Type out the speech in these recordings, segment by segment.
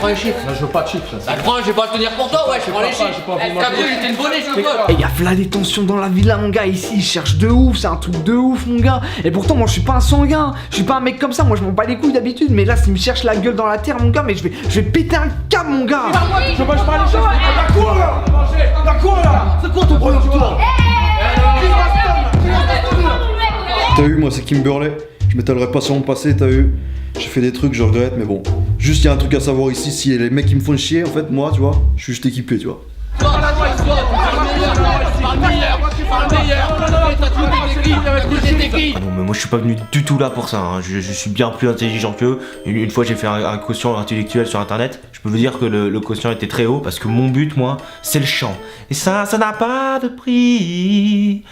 prends les chiffres. Non, je veux pas de chiffres. Bah prends, je vais pas le tenir pour toi, ouais, je prends les chiffres. T'as vu, j'étais une volée, je veux pas. Et y'a là des tensions dans la villa, mon gars. Ici, ils cherchent de ouf, c'est un truc de ouf, mon gars. Et pourtant, moi, je suis pas un sanguin. Je suis pas un mec comme ça. Moi, je m'en bats les couilles d'habitude. Mais là, s'ils me cherchent la gueule dans la terre, mon gars, mais je vais péter un câble, mon gars. Je mange pas les chiffres. T'as quoi là? T'as quoi là? C'est quoi ton problème, toi? T'as vu, moi c'est Kimberley, je m'étalerai pas sur mon passé, t'as vu. J'ai fait des trucs, je regrette, mais bon. Juste, il y a un truc à savoir ici, si les mecs qui me font chier, en fait, moi, tu vois, je suis juste équipé, tu vois. Non mais moi je suis pas venu du tout là pour ça, hein. Je suis bien plus intelligent qu'eux. Une fois j'ai fait un quotient intellectuel sur internet. Je peux vous dire que le quotient était très haut parce que mon but moi c'est le chant. Et ça n'a pas de prix.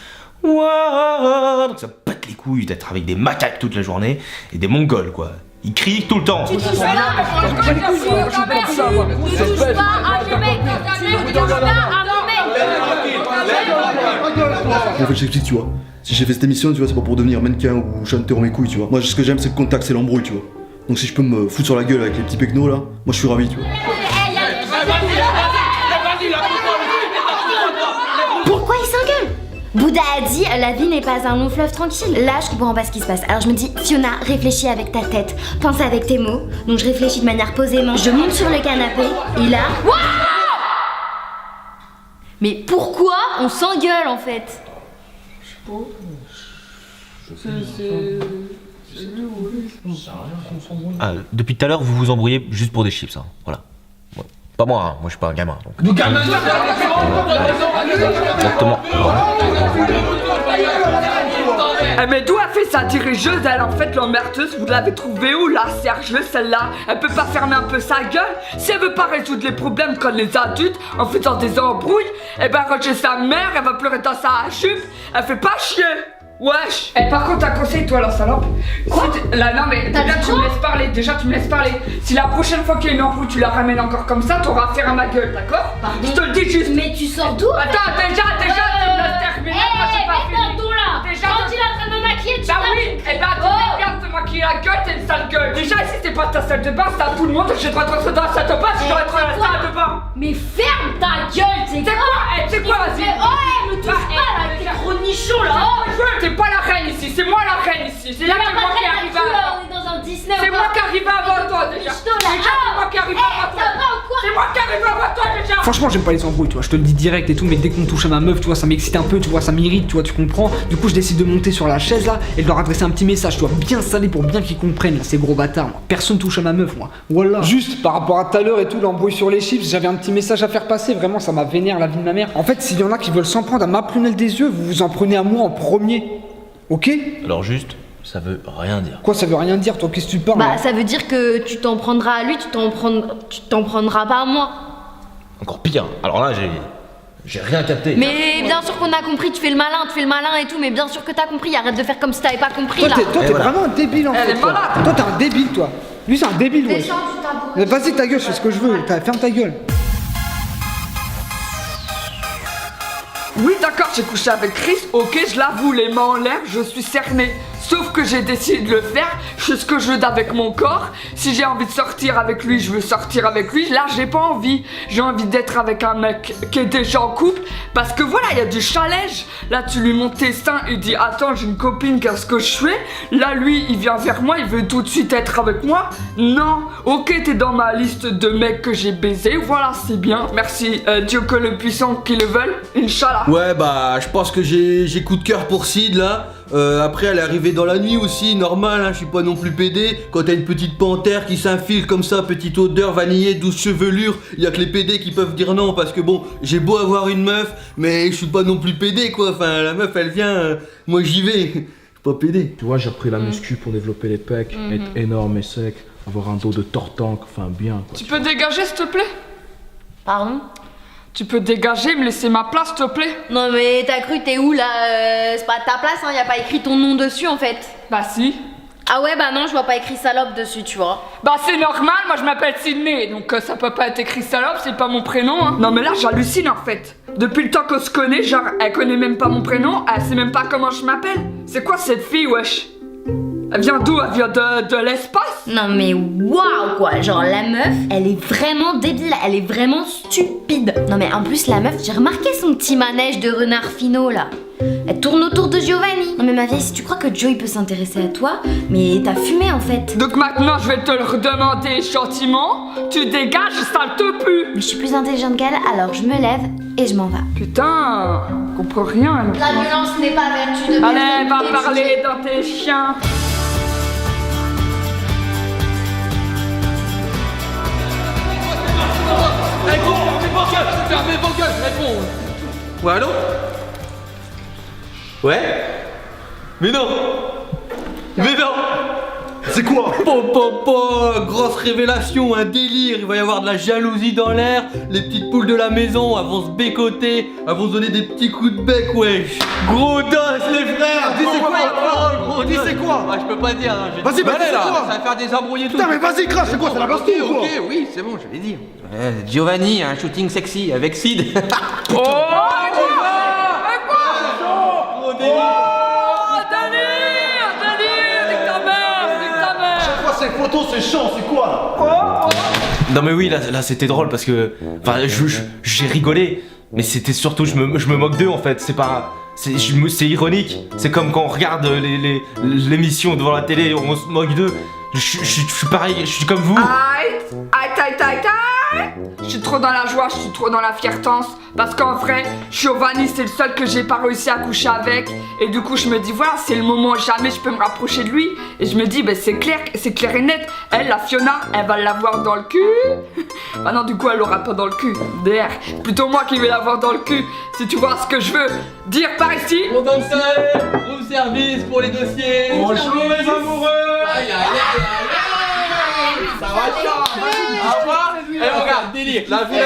Wow. Donc ça me pète les couilles d'être avec des macaques toute la journée et des mongols quoi. Ils crient tout le temps. Tu touches pas à mon mec, tu touches pas à mon mec, tu touches pas à mon mec. En fait, j'explique, tu vois. Si j'ai fait cette émission, tu vois, c'est pas pour devenir mannequin ou chanter mes couilles, tu vois. Moi, ce que j'aime, c'est le contact, c'est l'embrouille, tu vois. Donc si je peux me foutre sur la gueule avec les petits pecnos là, moi je suis ravi, tu vois. Pourquoi il s'engueule? Bouddha a dit la vie n'est pas un long fleuve tranquille. Là je comprends pas ce qui se passe. Alors je me dis Fiona, réfléchis avec ta tête, pense avec tes mots. Donc je réfléchis de manière posément. Je monte sur le canapé et là. Mais pourquoi on s'engueule en fait? Ah, depuis tout à l'heure vous vous embrouillez juste pour des chips, hein. Voilà. Ouais. Pas moi, hein. Moi je suis pas un gamin. Donc. Exactement. Mais d'où a fait sa dirigeuse? Elle en fait l'emmerdeuse, vous l'avez trouvée où la sérieuse celle-là? Elle peut pas fermer un peu sa gueule? Si elle veut pas résoudre les problèmes comme les adultes en faisant des embrouilles, eh ben quand chez sa mère, elle va pleurer dans sa jupe, elle fait pas chier! Wesh! Et par contre, un conseil, toi, la salope. Quoi? Là, non, mais déjà, tu me laisses parler. Déjà, tu me laisses parler. Si la prochaine fois qu'il y a une embrouille, tu la ramènes encore comme ça, t'auras affaire à ma gueule, d'accord? Pardon? Je te le dis juste. Mais tu sors d'où? Attends, déjà, tu me laisses terminer. moi, j'ai pas fini. Là. Déjà, Quand il est en train de me maquiller, tu bah tapes. oui, et bah, tu regardes te maquiller la gueule, t'es une sale gueule. Déjà, ici, c'est pas ta salle de bain, c'est à tout le monde. J'ai le droit de rentrer dans la salle de bain, si j'aurais trouvé la salle de bain. Mais ferme ta gueule, c'est C'est quoi? C'est quoi, vas-y? me touche pas là, avec tes gros nichons là. T'es pas la reine ici, c'est moi la reine ici. C'est là que moi qui arrive On est dans un Disney. C'est moi qui arrive avant toi déjà. C'est moi qui arrive avant toi. C'est moi qui arrive avant toi déjà. Franchement, j'aime pas les embrouilles, tu vois, je te le dis direct et tout, mais dès qu'on touche à ma meuf, tu vois, ça m'excite un peu, tu vois, ça m'irrite, tu vois, tu comprends. Du coup, je décide de monter sur la chaise là et de leur adresser un petit message, tu vois, bien salé pour bien qu'ils comprennent, là, ces gros bâtards, moi. Personne touche à ma meuf, moi. Voilà. Juste par rapport à tout à l'heure et tout, l'embrouille sur les chips, j'avais un petit message à faire passer, vraiment, ça m'a vénère la vie de ma mère. En fait, s'il y en a qui veulent s'en prendre à ma prunelle des yeux, vous vous en prenez à moi en premier. Ok? Alors juste, ça veut rien dire. Quoi, ça veut rien dire, toi, qu'est-ce que tu parles? Bah ça veut dire que tu t'en prendras à lui, tu t'en prendras pas à moi. Encore pire. Alors là, j'ai rien capté. Mais bien sûr qu'on a compris, tu fais le malin et tout, mais bien sûr que t'as compris, arrête de faire comme si t'avais pas compris là. Toi, t'es voilà. vraiment un débile en fait. Elle est malade. Toi, t'es un débile, toi. Lui, c'est un débile, ouais. Descends du tabouret. Mais vas-y, ta gueule, je fais ce que je veux. Ferme ta gueule. Oui, d'accord, j'ai couché avec Chris, ok, je l'avoue, les mains en l'air, je suis cerné. Sauf que j'ai décidé de le faire, je fais ce que je veux avec mon corps. Si j'ai envie de sortir avec lui, je veux sortir avec lui. Là, j'ai pas envie. J'ai envie d'être avec un mec qui est déjà en couple. Parce que voilà, il y a du challenge. Là, tu lui montes tes seins, il dit attends, j'ai une copine, qu'est-ce que je fais? Là, lui, il vient vers moi, il veut tout de suite être avec moi. Non, ok, t'es dans ma liste de mecs que j'ai baisé. Voilà, c'est bien. Merci, Dieu que le puissant qui le veulent. Inch'Allah. Ouais, bah, je pense que j'ai coup de cœur pour Sid là. Après, elle est arrivée dans la nuit aussi, normal, hein, je suis pas non plus pédé. Quand t'as une petite panthère qui s'infile comme ça, petite odeur vanillée, douce chevelure, y a que les pédés qui peuvent dire non parce que bon, j'ai beau avoir une meuf, mais je suis pas non plus pédé quoi. Enfin, la meuf elle vient, moi j'y vais. Je suis pas pédé. Tu vois, j'ai appris la muscu pour développer les pecs, être énorme et sec, avoir un dos de tortank, enfin bien quoi. Tu peux dégager, s'il te plaît? Pardon? Tu peux dégager, me laisser ma place, s'il te plaît? Non mais t'as cru t'es où là? C'est pas ta place, hein, y a pas écrit ton nom dessus en fait. Bah si. Ah ouais bah non, je vois pas écrit salope dessus, tu vois. Bah c'est normal, moi je m'appelle Sydney, donc ça peut pas être écrit salope, c'est pas mon prénom hein. Non mais là j'hallucine en fait. Depuis le temps qu'on se connaît, genre elle connaît même pas mon prénom, elle sait même pas comment je m'appelle. C'est quoi cette fille wesh? Elle vient d'où? Elle vient de l'espace? Non mais waouh quoi, genre la meuf, elle est vraiment débile, elle est vraiment stupide. Non mais en plus la meuf, j'ai remarqué son petit manège de renard finot là. Elle tourne autour de Giovanni. Non mais ma vieille, si tu crois que Joe il peut s'intéresser à toi, mais t'as fumé en fait. Donc maintenant je vais te le redemander gentiment. Tu dégages, ça ne te pue. Mais je suis plus intelligente qu'elle, alors je me lève et je m'en vais. Putain, je comprends rien. Elle. La violence n'est pas vertu de Allez, va parler dans tes chiens. Fermez vos gueules, réponds. Ouais, allô? Ouais? Mais non! Mais non! C'est quoi? Grosse révélation, un délire, il va y avoir de la jalousie dans l'air, les petites poules de la maison elles vont se bécoter, elles vont se donner des petits coups de bec, wesh! Gros dos les frères! Dis c'est quoi? Dis c'est quoi? Ah, je peux pas dire. Hein, Vas-y, bah c'est quoi? Ça va faire des embrouilles et tout. Putain mais vas-y crache, c'est quoi? C'est la Bastille ou quoi? Ok, oui, c'est bon, je vais dire. Giovanni, un shooting sexy avec Sid. Oh, Ces photos, c'est chiant, c'est quoi? Non mais oui, là c'était drôle parce que... Enfin, j'ai rigolé, mais c'était surtout... Je me moque d'eux en fait, c'est pas... C'est ironique, c'est comme quand on regarde l'émission devant la télé, on se moque d'eux. Je suis pareil, je suis comme vous. Je suis trop dans la joie, je suis trop dans la fiertance. Parce qu'en vrai, Giovanni c'est le seul que j'ai pas réussi à coucher avec. Et du coup je me dis voilà, c'est le moment jamais je peux me rapprocher de lui. Et je me dis ben c'est clair et net. Elle, la Fiona, elle va l'avoir dans le cul. Bah non, du coup elle l'aura pas dans le cul. DR, plutôt moi qui vais l'avoir dans le cul. Si tu vois ce que je veux dire par ici. On donne ça, room service pour les dossiers. Bonjour les amoureux. Aïe aïe aïe aïe. Ça va ça. Au revoir. Eh mon gars, délire. La vie.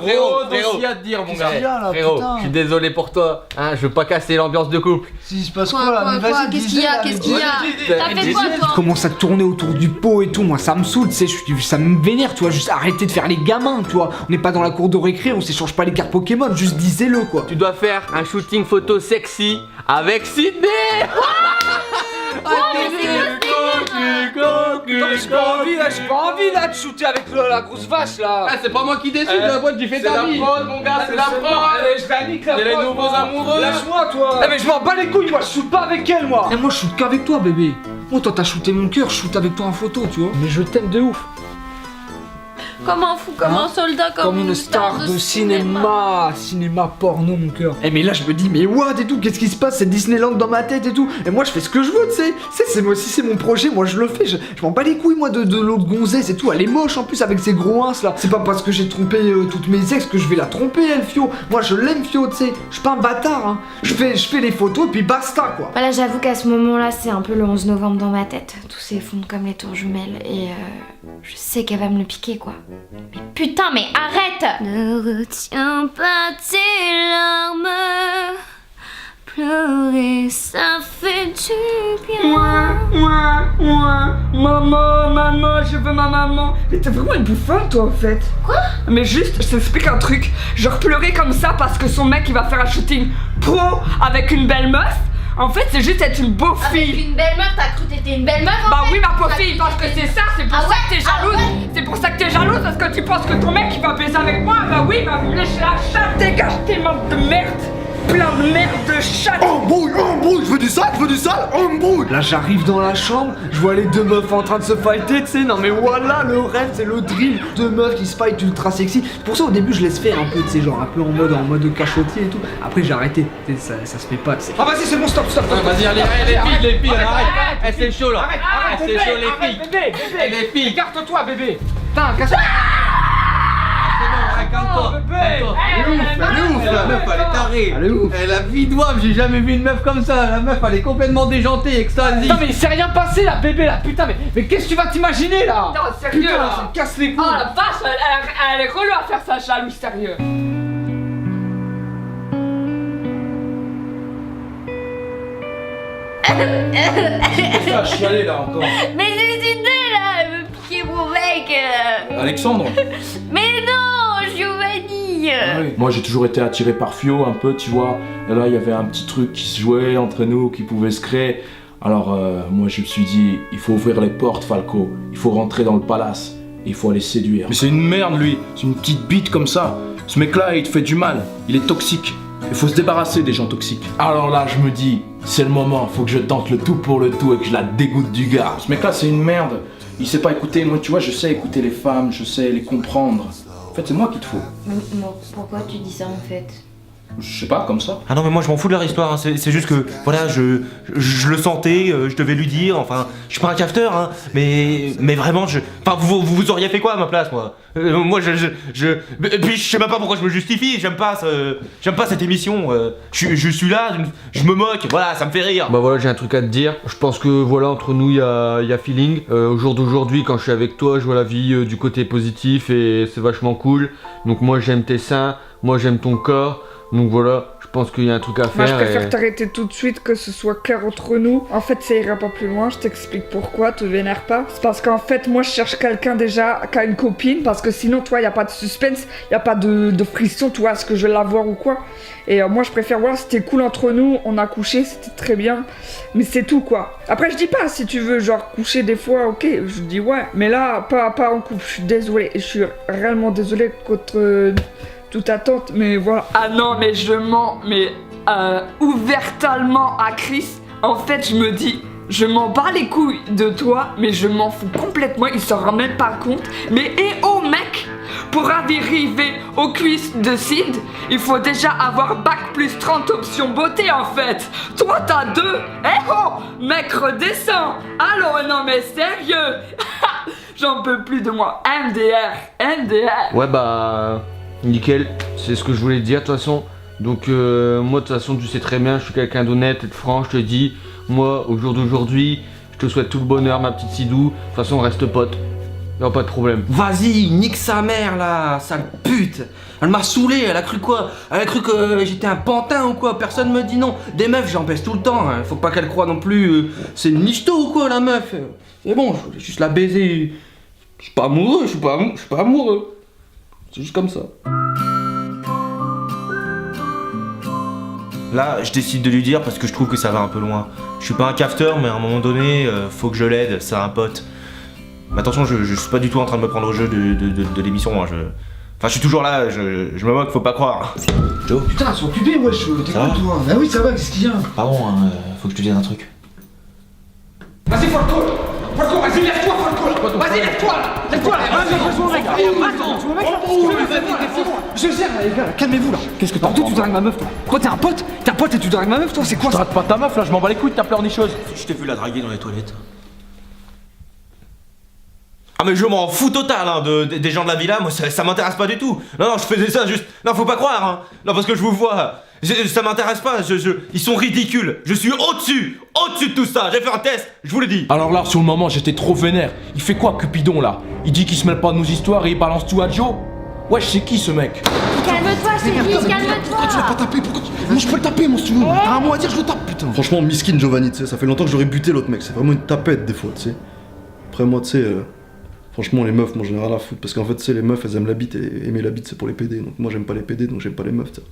Frérot, dossier à te dire mon gars. Frérot, je suis désolé pour toi. Hein, je veux pas casser l'ambiance de couple. Il se passe quoi là? Mais vas-y, Qu'est-ce qu'il y a? T'as fait quoi Je toi? commence à tourner autour du pot et tout, moi ça me saoule, tu sais, ça me vénère, tu vois, juste arrêtez de faire les gamins, tu vois. On n'est pas dans la cour de récré, on s'échange pas les cartes Pokémon, juste disez-le quoi. Tu dois faire un shooting photo sexy avec Sydney. J'ai pas envie là de shooter avec la grosse vache là. Ah, c'est pas moi qui décide de la boîte, j'ai fait ta vie. C'est la prod mon gars, c'est la prod. Je la nique la C'est les prod, nouveaux moi. amoureux. Lâche-moi toi. Eh mais je m'en bats les couilles, moi je shoot pas avec elle moi. Et moi je shoot qu'avec toi bébé. Moi toi t'as shooté mon cœur, je shoot avec toi en photo tu vois. Mais je t'aime de ouf. Comme un fou, comme un soldat, Comme une star de cinéma porno mon cœur. Eh mais là je me dis mais what et tout, qu'est-ce qui se passe, c'est Disneyland dans ma tête et tout. Et moi je fais ce que je veux tu sais. C'est moi si c'est mon projet, moi je le fais, je m'en bats les couilles moi de l'autre gonzesse et tout. Elle est moche en plus avec ses gros ins là. C'est pas parce que j'ai trompé toutes mes ex que je vais la tromper elle Fio. Moi je l'aime Fio tu sais. Je suis pas un bâtard hein. Je fais les photos et puis basta quoi. Voilà, j'avoue qu'à ce moment-là, c'est un peu le 11 novembre dans ma tête. Tout s'effondre comme les tours jumelles et je sais qu'elle va me le piquer quoi. Mais putain, mais arrête! Ne retiens pas tes larmes. Pleurer, ça fait du bien. Maman, je veux ma maman. Mais t'es vraiment une bouffonne toi en fait. Quoi? Mais juste, je t'explique un truc. Genre pleurer comme ça parce que son mec il va faire un shooting pro avec une belle meuf. En fait, c'est juste être une beau fille. Avec une belle meuf, t'as cru que t'étais une belle meuf en Bah fait? oui, ma pauvre fille, parce que c'est ça, c'est pour Ah ça ouais? que t'es Ah jalouse. ouais? C'est pour ça que t'es jalouse, parce que tu penses que ton mec il va baiser avec moi. Bah oui, bah me lèche la chatte, dégage tes manques de merde. Plein de merde de chatte. Embrouille, je veux du sale, embrouille. Là j'arrive dans la chambre, je vois les deux meufs en train de se fighter, tu sais, non mais voilà le rêve, c'est le drill, deux meufs qui se fight ultra sexy. Pour ça au début je laisse faire un peu, tu sais, genre un peu en mode cachotier et tout. Après j'ai arrêté, tu sais, ça se fait pas, tu sais. Ah vas-y c'est bon, stop. Vas-y, allez, les filles, arrête. Eh, c'est chaud là. Arrête, c'est chaud les filles. bébé, Eh, les filles. écarte-toi bébé. Putain, casse. Calme-toi. bébé. Elle est ouf, la meuf, elle est tarée. Elle est ouf. Elle a vie d'ouave, j'ai jamais vu une meuf comme ça. La meuf, elle est complètement déjantée, extasique. Non mais il s'est rien passé là bébé là, putain mais qu'est-ce que tu vas t'imaginer là? Non, sérieux Putain, là. ça me casse les couilles. Oh la vache, elle est relou à faire ça, jaloux, sérieux. Ça, chialer là encore. Mais j'ai des idées là, elle veut piquer mon mec. Alexandre. Mais non, Giovanni. Oui. Moi j'ai toujours été attiré par Fio un peu, tu vois. Et là il y avait un petit truc qui se jouait entre nous, qui pouvait se créer. Alors moi je me suis dit, il faut ouvrir les portes Falco, il faut rentrer dans le palace, et il faut aller séduire. Mais c'est une merde lui, c'est une petite bite comme ça. Ce mec là il te fait du mal, il est toxique. Il faut se débarrasser des gens toxiques. Alors là je me dis, c'est le moment, faut que je tente le tout pour le tout et que je la dégoûte du gars. Ce mec là c'est une merde, il sait pas écouter, moi tu vois je sais écouter les femmes, je sais les comprendre. En fait c'est moi qu'il te faut. Mais pourquoi tu dis ça en fait? Je sais pas, comme ça. Ah non mais moi je m'en fous de leur histoire, hein. C'est juste que voilà je le sentais, je devais lui dire, enfin je suis pas un cafeteur hein, mais vraiment enfin vous auriez fait quoi à ma place moi? Moi et puis je sais même pas pourquoi je me justifie, j'aime pas cette émission, je suis là, je me moque, voilà ça me fait rire. Bah voilà j'ai un truc à te dire, je pense que voilà entre nous il y a feeling, au jour d'aujourd'hui quand je suis avec toi je vois la vie du côté positif et c'est vachement cool, donc moi j'aime tes seins, moi j'aime ton corps. Donc voilà, je pense qu'il y a un truc à faire. Moi je préfère t'arrêter tout de suite, que ce soit clair entre nous. En fait ça ira pas plus loin, je t'explique pourquoi, te vénère pas. C'est parce qu'en fait moi je cherche quelqu'un déjà qui a une copine, parce que sinon toi y a pas de suspense, y a pas de frisson, tu vois, est-ce que je vais l'avoir ou quoi. Et moi je préfère voir, c'était cool entre nous, on a couché, c'était très bien, mais c'est tout quoi. Après je dis pas, si tu veux genre coucher des fois, ok, je dis ouais, mais là pas en couple, je suis désolé, je suis réellement désolé contre... toute attente, mais voilà. Ah non, mais je mens, mais ouvertement à Chris. En fait, je me dis, je m'en bats les couilles de toi, mais je m'en fous complètement, il s'en rend même pas compte. Mais oh mec, pour arriver aux cuisses de Sid, il faut déjà avoir bac plus 30 options beauté en fait. Toi t'as 2. Mec redescends. Allô, non mais sérieux. J'en peux plus de moi. MDR. Ouais bah... nickel, c'est ce que je voulais te dire de toute façon. Donc moi de toute façon tu sais très bien, je suis quelqu'un d'honnête et de franc, je te dis, moi au jour d'aujourd'hui, je te souhaite tout le bonheur ma petite Sidou, de toute façon on reste potes, y'a pas de problème. Vas-y, nique sa mère là, sale pute. Elle m'a saoulé, elle a cru quoi? Elle a cru que j'étais un pantin ou quoi? Personne me dit non. Des meufs j'en baisse tout le temps, hein. Faut pas qu'elle croie non plus, c'est une nichto ou quoi la meuf? C'est bon, je voulais juste la baiser. Je suis pas amoureux, je suis pas amoureux. C'est juste comme ça. Là, je décide de lui dire parce que je trouve que ça va un peu loin. Je suis pas un cafeteur, mais à un moment donné, faut que je l'aide, c'est un pote. Mais attention, je suis pas du tout en train de me prendre au jeu de l'émission. Hein. Enfin, je suis toujours là, je me moque, faut pas croire. Joe? Putain, ils sont occupés, wesh, t'écoutes toi. Ah oui, ça va, qu'est-ce qu'il y a? Pardon, hein, faut que je te dise un truc. Vas-y, Falco, vas-y, lève-toi, Falco. Vas-y, lève-toi là. Lève-toi là. Je gère, les gars, calmez-vous là. Qu'est-ce que t'as? Toi, tu dragues ma meuf, toi. Quoi, t'es un pote? T'es un pote et tu dragues ma meuf, toi, c'est quoi ça? Je drague pas ta meuf là, je m'en bats les couilles de ta pleurnicheuse. Je t'ai vu la draguer dans les toilettes. Ah mais je m'en fous total hein, des gens de la villa, moi ça m'intéresse pas du tout. Non, je faisais ça juste... Non, faut pas croire hein. Non, parce que je vous vois. Ça m'intéresse pas, ils sont ridicules. Je suis au-dessus de tout ça. J'ai fait un test, je vous le dis. Alors là, sur le moment, j'étais trop vénère. Il fait quoi, Cupidon, là? Il dit qu'il se mêle pas de nos histoires et il balance tout à Joe? Wesh, c'est qui, ce mec? Calme-toi, je t'ai dit, calme-toi. Pourquoi tu l'as pas tapé? Moi, je peux le taper, moi, si tu veux. T'as un mot à dire, je le tape, putain. Franchement, miskin Giovanni, tu sais, ça fait longtemps que j'aurais buté l'autre mec. C'est vraiment une tapette, des fois, tu sais. Après, moi, tu sais... Franchement, les meufs, moi j'en ai rien à foutre. Parce qu'en fait, tu sais, les meufs, elles aiment la bite et aimer la bite, c'est pour les PD. Donc moi, j'aime pas les PD, donc j'aime pas les meufs, tu sais.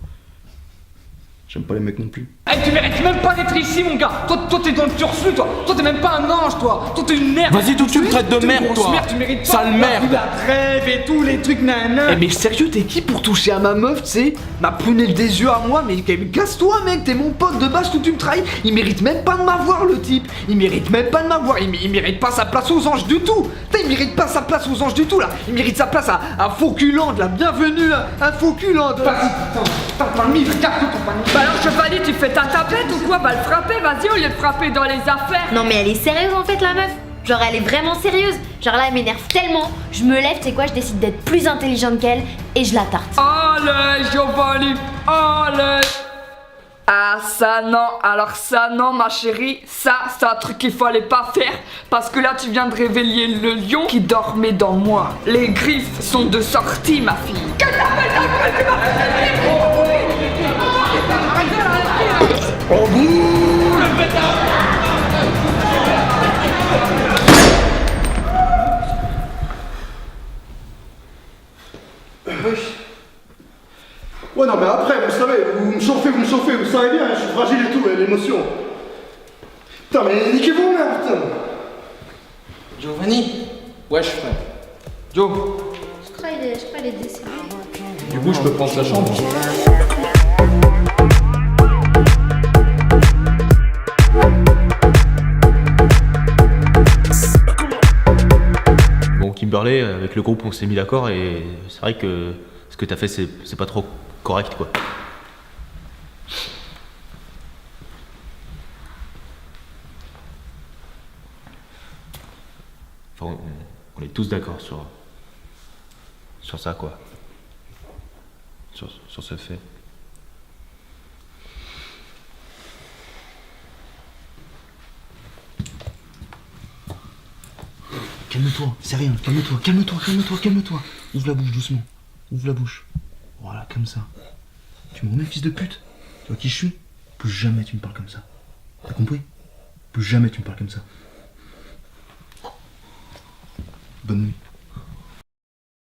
J'aime pas les mecs non plus. Eh, tu mérites même pas d'être ici, mon gars. Toi, t'es dans le turfu, toi. Toi, t'es même pas un ange, toi. Toi, t'es une merde. Vas-y, tout tu me traites de merde, toi. Tu mérites pas. Sale merde. La trêve et tous les trucs, nanana. Eh, mais sérieux, t'es qui pour toucher à ma meuf, tu sais? M'a prunelle des yeux à moi, mais casse-toi, mec. T'es mon pote de base, tout tu me trahis. Il mérite même pas de m'avoir, le type. Il mérite même pas de m'avoir. Il mérite pas sa place aux anges du tout. Il mérite pas sa place aux anges du tout, là. Il mérite sa place à Fauculande, la bienvenue à Fauculande. Vas-y, putain. T'as pas mis, regarde ton panier. Bah alors, Chevalier, tu fais ta tapette ou quoi? Va le frapper, vas-y, au lieu de frapper dans les affaires. Non mais elle est sérieuse en fait la meuf. Genre elle est vraiment sérieuse. Genre là elle m'énerve tellement. Je me lève, tu sais quoi, je décide d'être plus intelligente qu'elle et je la tarte. Allez, Giovanni, allez. Ah ça non, alors ça non ma chérie, ça c'est un truc qu'il fallait pas faire parce que là tu viens de réveiller le lion qui dormait dans moi. Les griffes sont de sortie ma fille. Au bout le pétard. Ouais, non, mais après, vous savez, vous me chauffez, vous savez bien, je suis fragile et tout, l'émotion. Putain, mais niquez-vous, merde, putain. Giovanni. Wesh, frère. Joe. Je crois qu'il est décédé. Du coup, je peux prendre sa chambre. Bon, Kimberley, avec le groupe, on s'est mis d'accord et c'est vrai que ce que t'as fait, c'est pas trop correct, quoi. Enfin, on est tous d'accord sur ça, quoi. Sur ce fait. Calme-toi, c'est rien, calme-toi. Ouvre la bouche doucement. Ouvre la bouche. Voilà, comme ça. Tu me remets, fils de pute? Tu vois qui je suis? Plus jamais tu me parles comme ça. T'as compris? Plus jamais tu me parles comme ça. Bonne nuit.